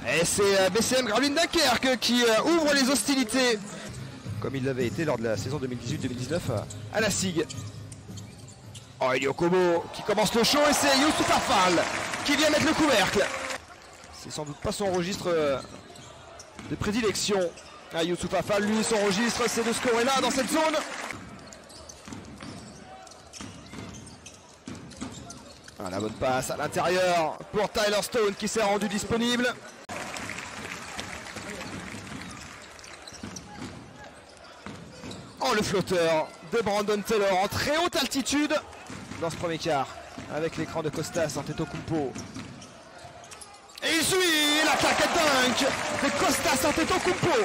Et c'est BCM Gravelines Dunkerque qui ouvre les hostilités, comme il l'avait été lors de la saison 2018-2019 à la SIG. Oh, Elio Kobo qui commence le show et c'est Youssouf Afal qui vient mettre le couvercle. C'est sans doute pas son registre de prédilection. Ah, Youssouf Afal, lui, son registre, c'est de scorer là, dans cette zone. Ah, la bonne passe à l'intérieur pour Tyler Stone qui s'est rendu disponible. Oh, le flotteur de Brandon Taylor en très haute altitude dans ce premier quart avec l'écran de Kostas Antetokounmpo. Et il suit la claquette dunk de Kostas Antetokounmpo.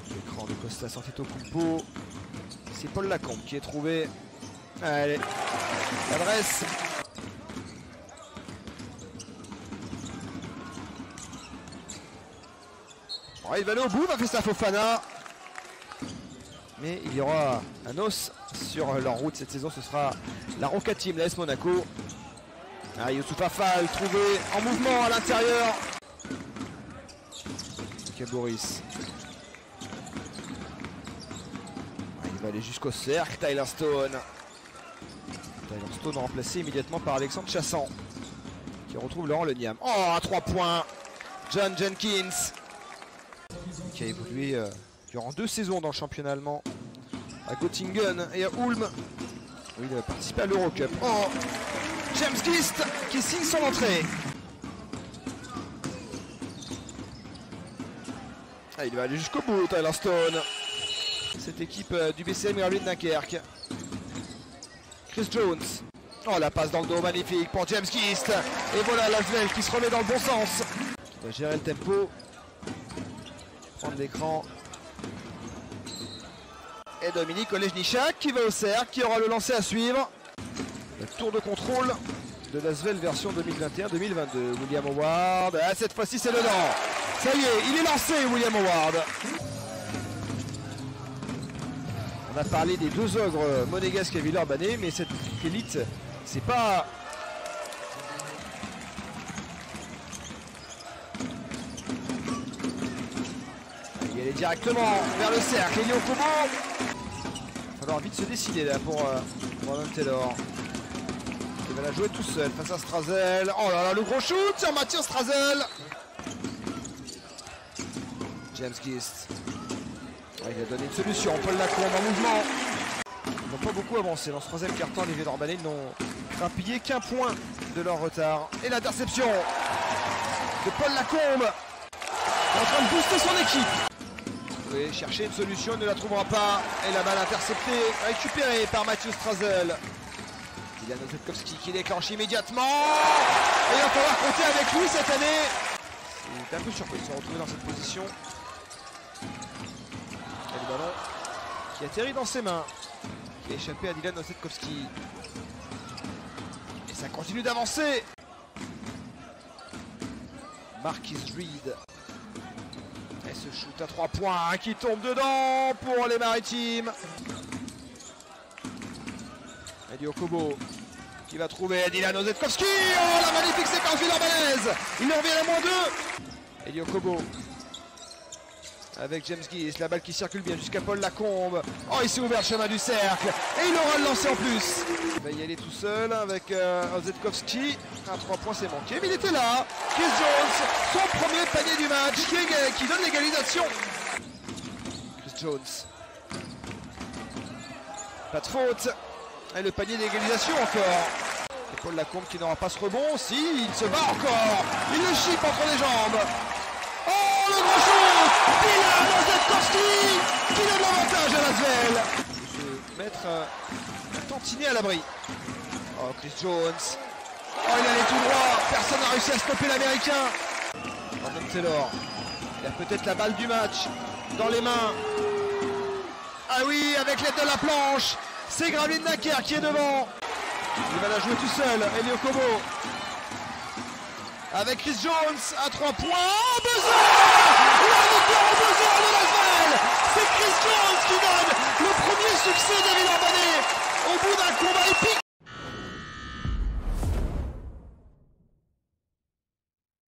L'écran de Kostas Antetokounmpo. C'est Paul Lacombe qui est trouvé. Allez, l'adresse. Oh, il va aller au bout, va faire sa Fofana. Mais il y aura un os sur leur route cette saison, ce sera la Roca Team, l'AS Monaco. Ah, Youssouf Afal trouvé en mouvement à l'intérieur. Ok, Boris. Ah, il va aller jusqu'au cercle, Tyler Stone. Tyler Stone remplacé immédiatement par Alexandre Chassan, qui retrouve Laurent Leniam. Oh, à 3 points, John Jenkins, qui a évolué durant 2 saisons dans le championnat allemand à Göttingen et à Ulm, où il a participé à l'Eurocup. Oh, James Gist qui signe son entrée. Ah, il va aller jusqu'au bout, Tyler Stone. Cette équipe du BCM Gravelines Dunkerque. Chris Jones. Oh, la passe dans le dos, magnifique pour James Gist. Et voilà Lasvel qui se remet dans le bon sens. Il va gérer le tempo. Prendre l'écran. Et Dominique Olejniczak qui va au cercle, qui aura le lancer à suivre. Le tour de contrôle de Lasvel version 2021-2022. William Howard. Ah, cette fois-ci c'est dedans. Ça y est, il est lancé, William Howard. On a parlé des 2 ogres monégasques et Villeurbanne, mais cette élite, c'est pas... Il est directement vers le cercle. Elio Kobo. Il va falloir vite se décider là pour Brandon Taylor. Il va la jouer tout seul face à Strazel. Oh là là, le gros shoot sur Mathieu Strazel. James Gist. Ouais, il a donné une solution. Paul Lacombe en mouvement. Ils n'ont pas beaucoup avancé dans ce 3e quart-temps. Les Villeurbanne n'ont grappillé qu'1 point de leur retard. Et l'interception de Paul Lacombe. Il est en train de booster son équipe. Oui, chercher une solution, il ne la trouvera pas. Et la balle interceptée, récupérée par Mathieu Strazel. Dylan Ozetkowski qui déclenche immédiatement. Et il va falloir compter avec lui cette année. Il est un peu surpris de se retrouver dans cette position. Et le ballon qui atterrit dans ses mains, qui a échappé à Dylan Ozetkowski. Et ça continue d'avancer. Marquis Reed. Et ce shoot à 3 points qui tombe dedans pour les Maritimes. Elio Kobo qui va trouver Dylan Ozetkowski. Oh, la magnifique séquence villeurbannaise. Il en revient à -2. Elio Kobo avec James Gist, la balle qui circule bien jusqu'à Paul Lacombe. Oh, il s'est ouvert le chemin du cercle et il aura le lancer en plus. Il va y aller tout seul avec Ozetkowski. À 3 points, c'est manqué, mais il était là. Chris Jones, son premier panier du match qui donne l'égalisation. Chris Jones. Pas de faute. Et le panier d'égalisation encore. Et Paul Lacombe qui n'aura pas ce rebond. Si, il se bat encore. Il le chip entre les jambes. Oh, le gros shoot! Dylan Ozetkowski qui donne l'avantage à Lasvel. Se mettre tantinet à l'abri. Oh, Chris Jones. Oh, il allait tout droit. Personne n'a réussi à stopper l'Américain. Brandon Taylor. Il a peut-être la balle du match dans les mains. Ah oui, avec l'aide de la planche. C'est Gravelines Dunkerque qui est devant. Il va la jouer tout seul, Elio Kobo. Avec Chris Jones à 3 points. Oh, buzzer! La victoire au buzzer de Lasvel. C'est Chris Jones qui donne le premier succès de Villeurbanne.